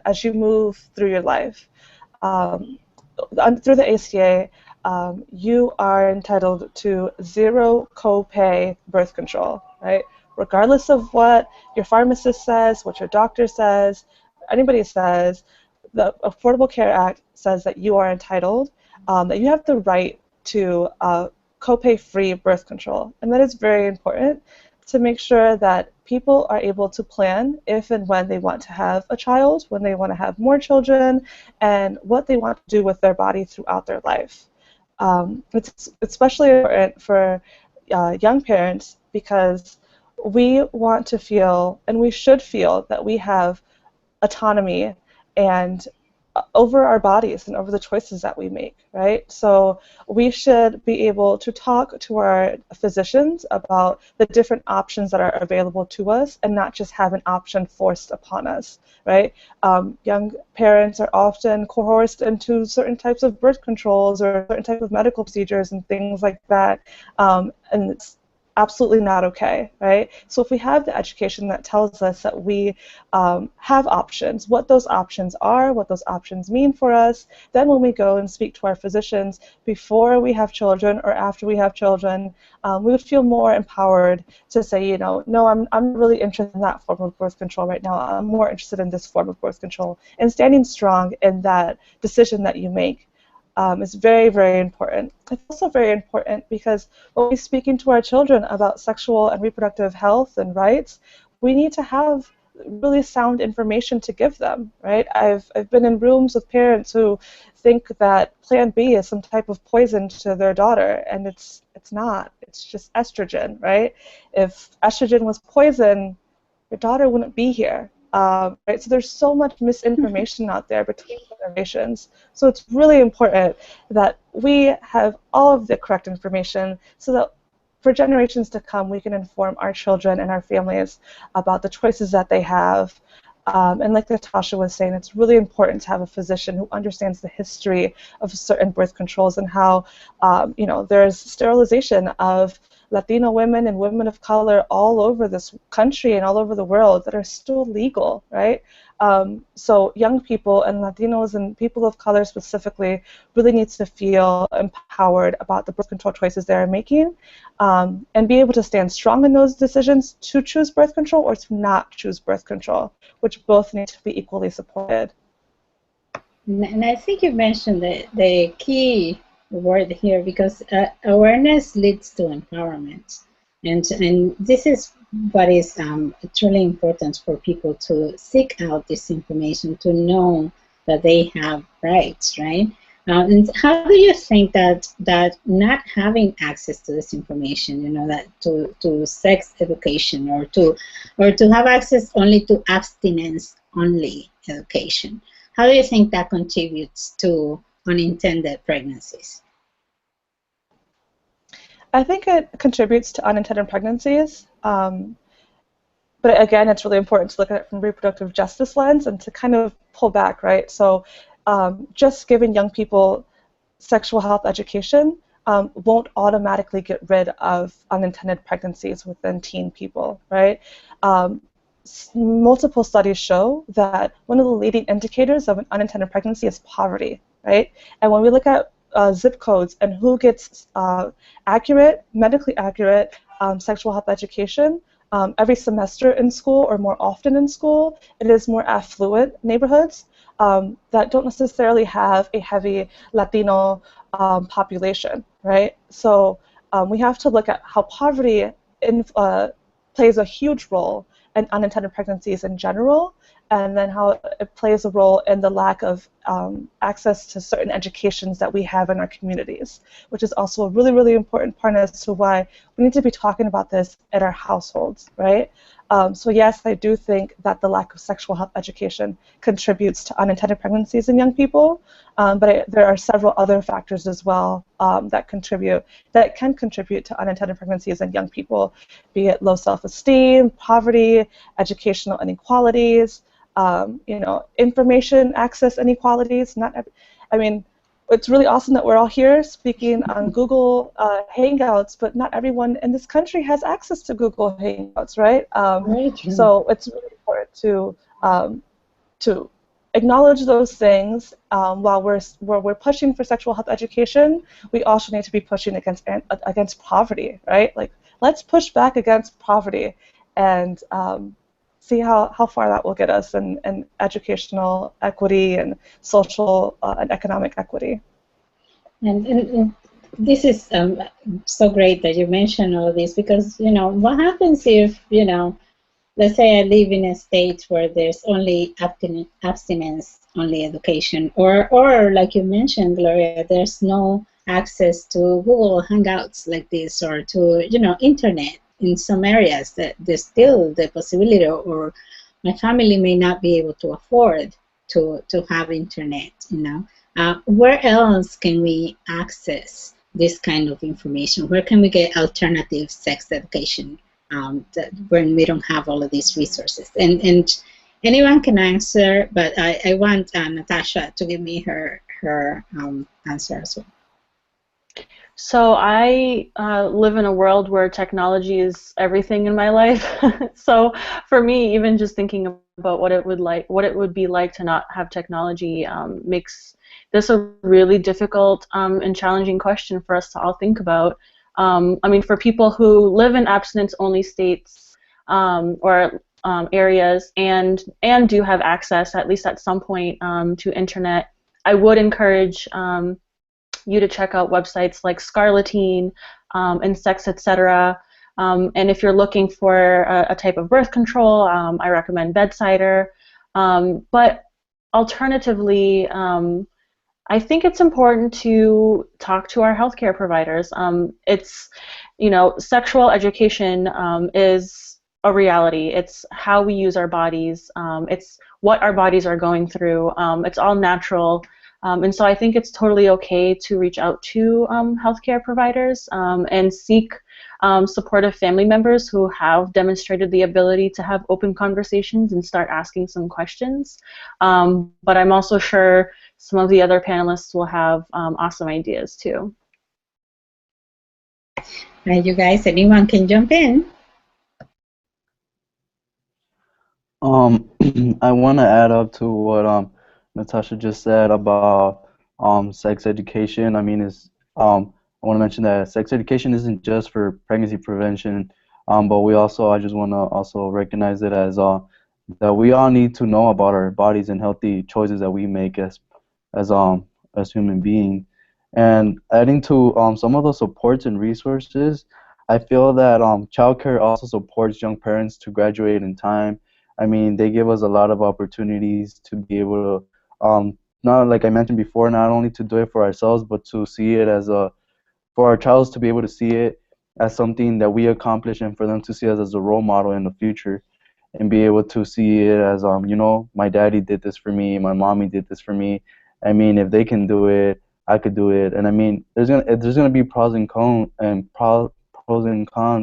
as you move through your life. Through the ACA, you are entitled to zero co-pay birth control, right? Regardless of what your pharmacist says, what your doctor says, anybody says, the Affordable Care Act says that you are entitled, that you have the right to co-pay-free birth control. And that is very important to make sure that people are able to plan if and when they want to have a child, when they want to have more children, and what they want to do with their body throughout their life. It's especially important for young parents because we want to feel, and we should feel, that we have autonomy and over our bodies and over the choices that we make, right? So we should be able to talk to our physicians about the different options that are available to us and not just have an option forced upon us, right? Young parents are often coerced into certain types of birth controls or certain type of medical procedures and things like that, and it's absolutely not okay, right? So if we have the education that tells us that we have options, what those options are, what those options mean for us, then when we go and speak to our physicians before we have children or after we have children, we would feel more empowered to say, you know, no, I'm really interested in that form of birth control right now. I'm more interested in this form of birth control. And standing strong in that decision that you make is very, very important. It's also very important because when we're speaking to our children about sexual and reproductive health and rights, we need to have really sound information to give them, right? I've been in rooms with parents who think that Plan B is some type of poison to their daughter, and it's not. It's just estrogen, right? If estrogen was poison, your daughter wouldn't be here. Right? So there's so much misinformation out there between generations. So it's really important that we have all of the correct information so that for generations to come we can inform our children and our families about the choices that they have. And like Natasha was saying, it's really important to have a physician who understands the history of certain birth controls and how, you know, there's sterilization of Latino women and women of color all over this country and all over the world that are still legal, right? So young people and Latinos and people of color specifically really need to feel empowered about the birth control choices they're making, and be able to stand strong in those decisions to choose birth control or to not choose birth control, which both need to be equally supported. And I think you mentioned the key word here, because awareness leads to empowerment, and this is what is truly important for people to seek out this information, to know that they have rights, right? And how do you think that not having access to this information, you know, that to sex education or to have access only to abstinence only education, how do you think that contributes to unintended pregnancies? I think it contributes to unintended pregnancies, but again, it's really important to look at it from reproductive justice lens and to kind of pull back, right? So just giving young people sexual health education won't automatically get rid of unintended pregnancies within teen people, right? Multiple studies show that one of the leading indicators of an unintended pregnancy is poverty, right? And when we look at zip codes and who gets accurate, medically accurate sexual health education every semester in school or more often in school. It is more affluent neighborhoods that don't necessarily have a heavy Latino population, right? So we have to look at how poverty plays a huge role in unintended pregnancies in general, and then how it plays a role in the lack of access to certain educations that we have in our communities, which is also a really, really important part as to why we need to be talking about this in our households, right? So yes, I do think that the lack of sexual health education contributes to unintended pregnancies in young people, but there are several other factors as well that can contribute to unintended pregnancies in young people, be it low self-esteem, poverty, educational inequalities, information access inequalities. I mean, it's really awesome that we're all here speaking on Google Hangouts, but not everyone in this country has access to Google Hangouts, right? So it's really important to acknowledge those things while we're pushing for sexual health education. We also need to be pushing against poverty, right? Like, let's push back against poverty and see how far that will get us in educational equity and social and economic equity. And this is so great that you mentioned all of this, because, what happens if, let's say I live in a state where there's only abstinence, only education, or like you mentioned, Gloria, there's no access to Google Hangouts like this, or to, internet in some areas, that there's still the possibility, or my family may not be able to afford to have internet, where else can we access this kind of information? Where can we get alternative sex education when we don't have all of these resources? And anyone can answer, but I want Natasha to give me her answer as well. So I live in a world where technology is everything in my life. So for me, even just thinking about what it would be like to not have technology makes this a really difficult and challenging question for us to all think about. I mean, for people who live in abstinence-only states or areas and do have access, at least at some point, to internet, I would encourage you to check out websites like Scarletine and Sex, etc. And if you're looking for a type of birth control, I recommend Bedsider. But alternatively, I think it's important to talk to our healthcare providers. Sexual education is a reality. It's how we use our bodies. It's what our bodies are going through. It's all natural. And so I think it's totally okay to reach out to healthcare providers and seek supportive family members who have demonstrated the ability to have open conversations and start asking some questions. But I'm also sure some of the other panelists will have awesome ideas too. You guys, anyone can jump in. I want to add up to what Natasha just said about sex education. I mean, I want to mention that sex education isn't just for pregnancy prevention, but I just want to also recognize it as that we all need to know about our bodies and healthy choices that we make as human beings. And adding to some of the supports and resources, I feel that childcare also supports young parents to graduate in time. I mean, they give us a lot of opportunities to be able to, not like I mentioned before, not only to do it for ourselves, but to see it as for our child to be able to see it as something that we accomplish, and for them to see us as a role model in the future, and be able to see it as, my daddy did this for me, my mommy did this for me. I mean, if they can do it, I could do it. And I mean, there's gonna be pros and cons,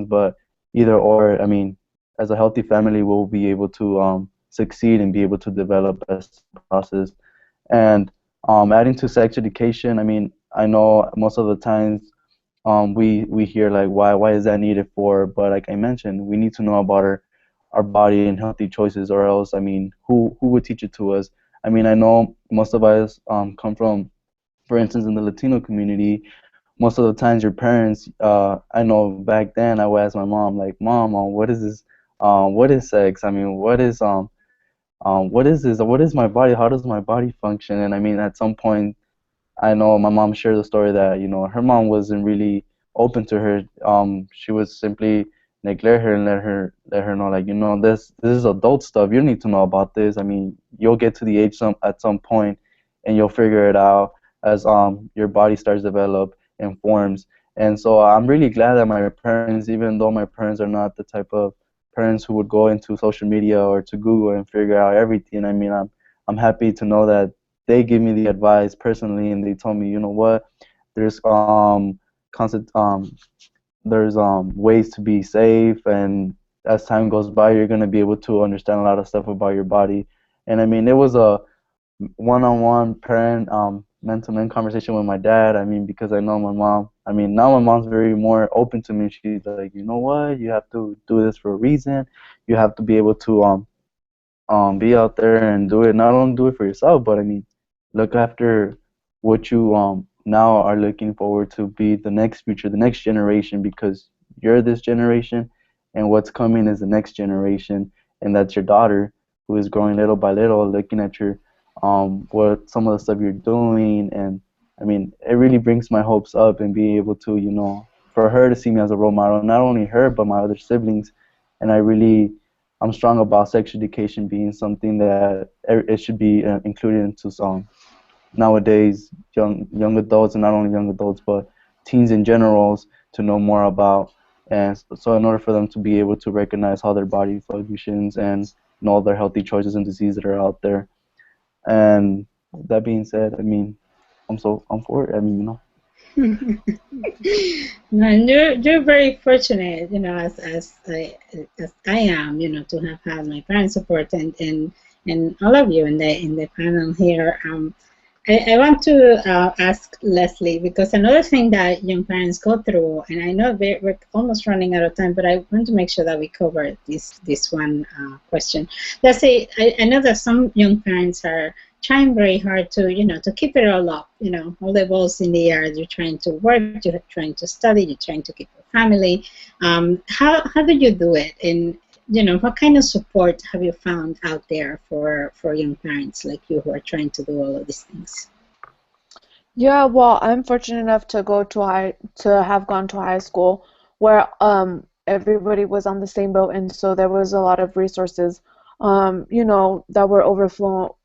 but either or, I mean, as a healthy family, we'll be able to succeed and be able to develop a process. And adding to sex education, I mean, I know most of the times we hear like, why is that needed for? But like I mentioned, we need to know about our body and healthy choices, or else, I mean, who would teach it to us? I mean, I know most of us come from for instance, in the Latino community, most of the times your parents, I know back then I would ask my mom, like, Mom, what is this? What is sex? I mean, what is this? What is my body? How does my body function? And I mean, at some point, I know my mom shared the story that, her mom wasn't really open to her. She would simply neglect her and let her know, like, this is adult stuff. You need to know about this. I mean, you'll get to the age at some point, and you'll figure it out as your body starts to develop and forms. And so I'm really glad that my parents, even though my parents are not the type of parents who would go into social media or to Google and figure out everything. I mean, I'm happy to know that they give me the advice personally, and they told me, you know what, there's constant there's ways to be safe, and as time goes by, you're gonna be able to understand a lot of stuff about your body. And I mean, it was a one-on-one parent man-to-man conversation with my dad. I mean, because I know my mom. I mean, now my mom's very more open to me. She's like, you know what, you have to do this for a reason. You have to be able to be out there and do it. Not only do it for yourself, but I mean, look after what you now are looking forward to be the next future, the next generation, because you're this generation, and what's coming is the next generation, and that's your daughter who is growing little by little, looking at your what some of the stuff you're doing. And I mean, it really brings my hopes up, and being able to, for her to see me as a role model, not only her but my other siblings. And I'm strong about sex education being something that it should be included into nowadays young adults, and not only young adults but teens in general, to know more about. And so in order for them to be able to recognize how their body functions and know their healthy choices and diseases that are out there. And that being said, I mean, I'm for it. I mean, No, and you're very fortunate, as I am, to have had my parents' support, and all of you in the panel here. I want to ask Lesley, because another thing that young parents go through, and I know we're almost running out of time, but I want to make sure that we cover this one question. Let's say I know that some young parents are trying very hard to keep it all up, all the balls in the air. You're trying to work, you're trying to study, you're trying to keep your family. How do you do it? And what kind of support have you found out there for young parents like you who are trying to do all of these things? Yeah, well, I'm fortunate enough to have gone to high school where everybody was on the same boat, and so there was a lot of resources, that were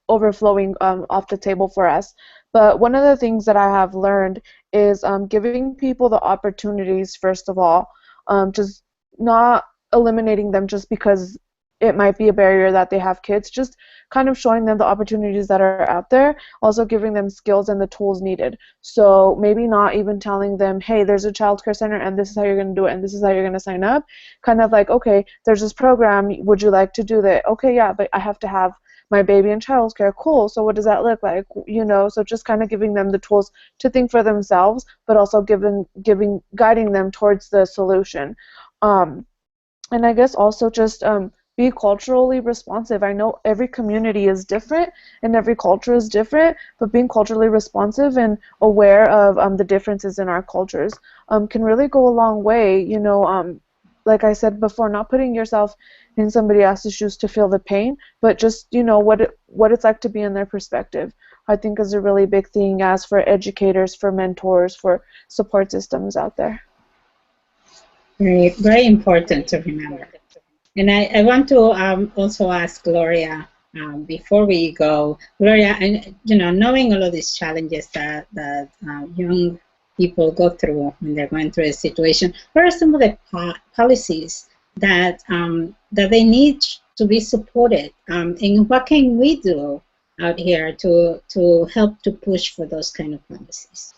overflowing off the table for us. But one of the things that I have learned is giving people the opportunities, first of all, just not eliminating them just because it might be a barrier that they have kids, just kind of showing them the opportunities that are out there, also giving them skills and the tools needed. So maybe not even telling them, hey, there's a child care center and this is how you're going to do it and this is how you're going to sign up. Kind of like, okay, there's this program, would you like to do that? Okay, yeah, but I have to have my baby in child care. Cool, so what does that look like? So just kind of giving them the tools to think for themselves, but also guiding them towards the solution. And I guess also just be culturally responsive. I know every community is different and every culture is different, but being culturally responsive and aware of the differences in our cultures can really go a long way. Like I said before, not putting yourself in somebody else's shoes to feel the pain, but just what it's like to be in their perspective, I think is a really big thing as for educators, for mentors, for support systems out there. Very, very important to remember. And I want to also ask Gloria, before we go, Gloria, and knowing all of these challenges that young people go through when they're going through a situation, what are some of the policies that they need to be supported, and what can we do out here to help to push for those kind of policies?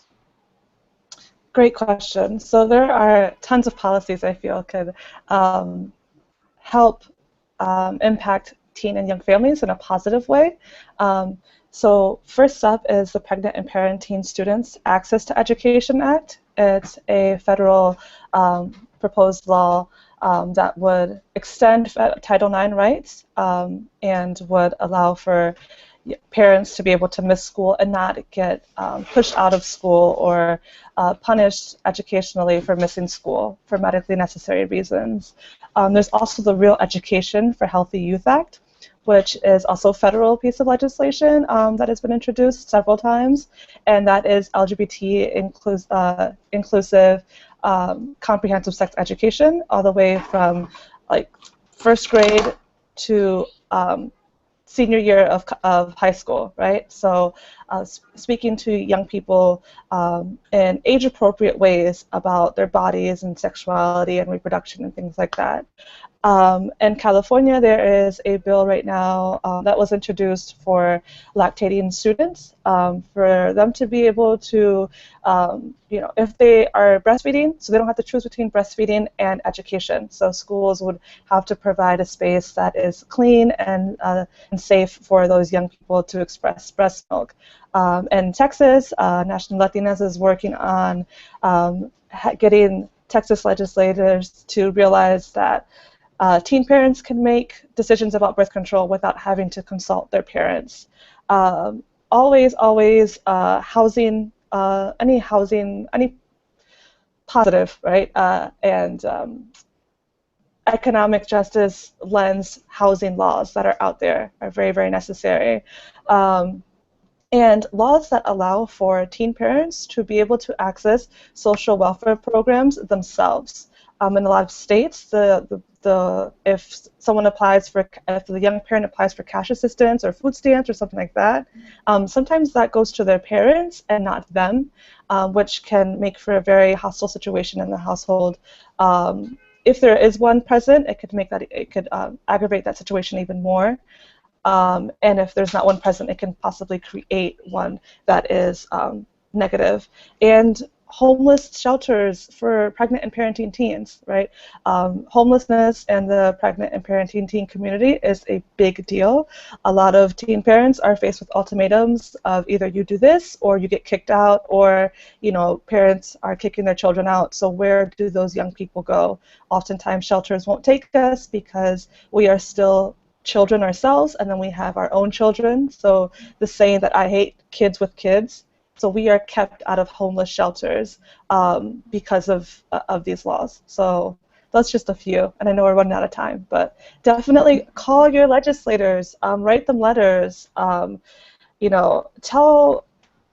Great question. So there are tons of policies I feel could help impact teen and young families in a positive way. So first up is the Pregnant and Parenting Students Access to Education Act. It's a federal proposed law that would extend Title IX rights and would allow for parents to be able to miss school and not get pushed out of school or punished educationally for missing school for medically necessary reasons. There's also the Real Education for Healthy Youth Act, which is also a federal piece of legislation that has been introduced several times, and that is LGBT inclusive comprehensive sex education, all the way from like first grade to senior year of high school, right? So speaking to young people in age-appropriate ways about their bodies and sexuality and reproduction and things like that. In California, there is a bill right now that was introduced for lactating students, for them to be able to, if they are breastfeeding, so they don't have to choose between breastfeeding and education. So schools would have to provide a space that is clean and safe for those young people to express breast milk. In Texas, National Latinas is working on getting Texas legislators to realize that teen parents can make decisions about birth control without having to consult their parents. Always, housing, any positive, right? And economic justice lens housing laws that are out there are very, very necessary. And laws that allow for teen parents to be able to access social welfare programs themselves. In a lot of states, if someone applies for, if the young parent applies for cash assistance or food stamps or something like that, sometimes that goes to their parents and not them, which can make for a very hostile situation in the household. If there is one present, it could aggravate that situation even more. And if there's not one present, it can possibly create one that is negative. And homeless shelters for pregnant and parenting teens, right? Homelessness in the pregnant and parenting teen community is a big deal. A lot of teen parents are faced with ultimatums of either you do this or you get kicked out, or parents are kicking their children out. So where do those young people go? Oftentimes shelters won't take us because we are still children ourselves, and then we have our own children. So the saying that I hate kids with kids. So we are kept out of homeless shelters because of these laws. So that's just a few, and I know we're running out of time, but definitely call your legislators, write them letters, tell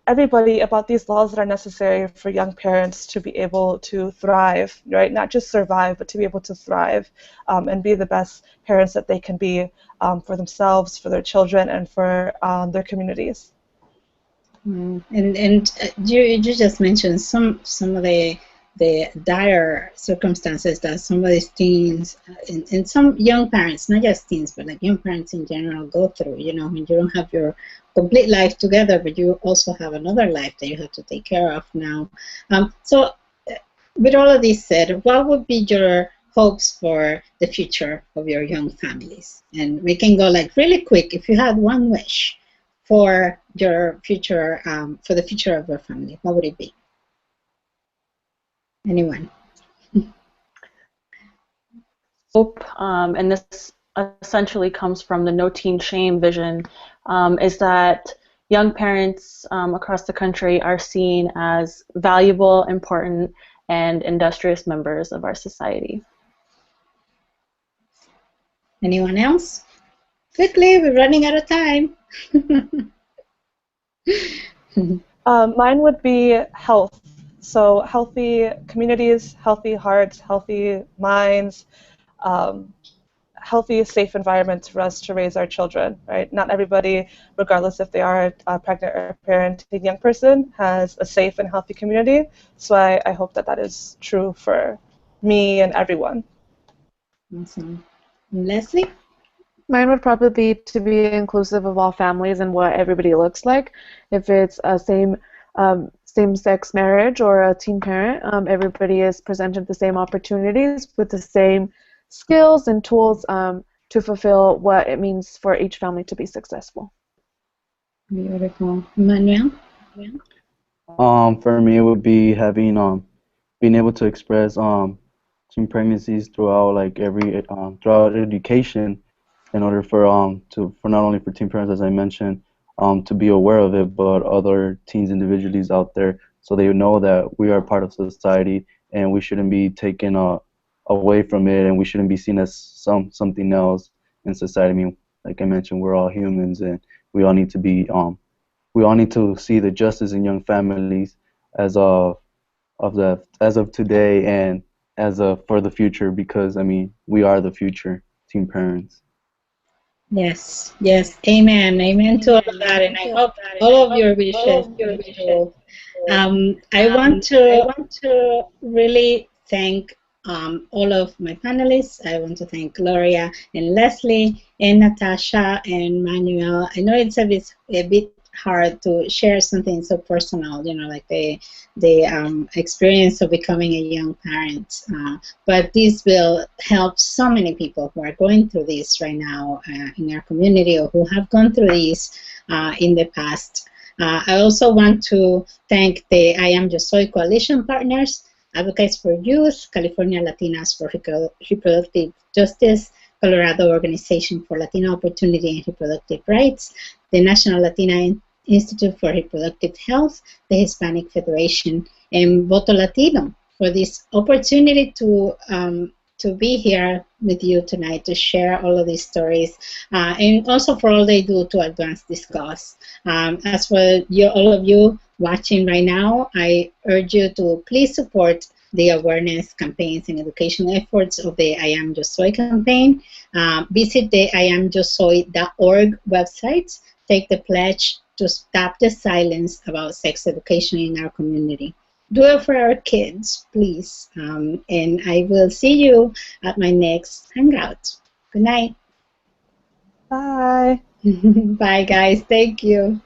everybody about these laws that are necessary for young parents to be able to thrive, right? Not just survive, but to be able to thrive and be the best parents that they can be for themselves, for their children, and for their communities. And you just mentioned some of the dire circumstances that some of these teens and some young parents, not just teens, but like young parents in general, go through. When you don't have your complete life together, but you also have another life that you have to take care of now. So, with all of this said, what would be your hopes for the future of your young families? And we can go like really quick. If you had one wish for your future, for the future of your family, what would it be? Anyone? Hope, and this essentially comes from the No Teen Shame vision, is that young parents across the country are seen as valuable, important, and industrious members of our society. Anyone else? Quickly, we're running out of time. Mine would be health. So healthy communities, healthy hearts, healthy minds, healthy, safe environments for us to raise our children, right? Not everybody, regardless if they are a pregnant or parenting young person, has a safe and healthy community. So I hope that that is true for me and everyone. Awesome. Lesley? Mine would probably be to be inclusive of all families and what everybody looks like. If it's a same-sex marriage or a teen parent, everybody is presented the same opportunities with the same skills and tools to fulfill what it means for each family to be successful. Beautiful. Manuel? For me, it would be having being able to express teen pregnancies throughout throughout education, in order for not only for teen parents, as I mentioned, to be aware of it, but other teens individuals out there, so they know that we are part of society and we shouldn't be taken away from it, and we shouldn't be seen as something else in society. I mean, like I mentioned, we're all humans, and we all need to be we all need to see the justice in young families as as of today and as of for the future, because I mean we are the future teen parents. Yes, yes, amen, amen to all of that, and I hope all of your wishes come true. I want to really thank all of my panelists. I want to thank Gloria and Lesley and Natasha and Manuel. I know it's a bit hard to share something so personal, you know, like the experience of becoming a young parent. But this will help so many people who are going through this right now in our community, or who have gone through this in the past. I also want to thank the I Am Yo Soy coalition partners, Advocates for Youth, California Latinas for Reproductive Justice, Colorado Organization for Latino Opportunity and Reproductive Rights, the National Latina Institute for Reproductive Health, the Hispanic Federation, and Voto Latino for this opportunity to be here with you tonight to share all of these stories, and also for all they do to advance this cause. As for all of you watching right now, I urge you to please support the awareness campaigns and education efforts of the I Am Yo Soy campaign. Visit the IamYoSoy.org website. Take the pledge to stop the silence about sex education in our community. Do it for our kids, please. And I will see you at my next Hangout. Good night. Bye. Bye, guys. Thank you.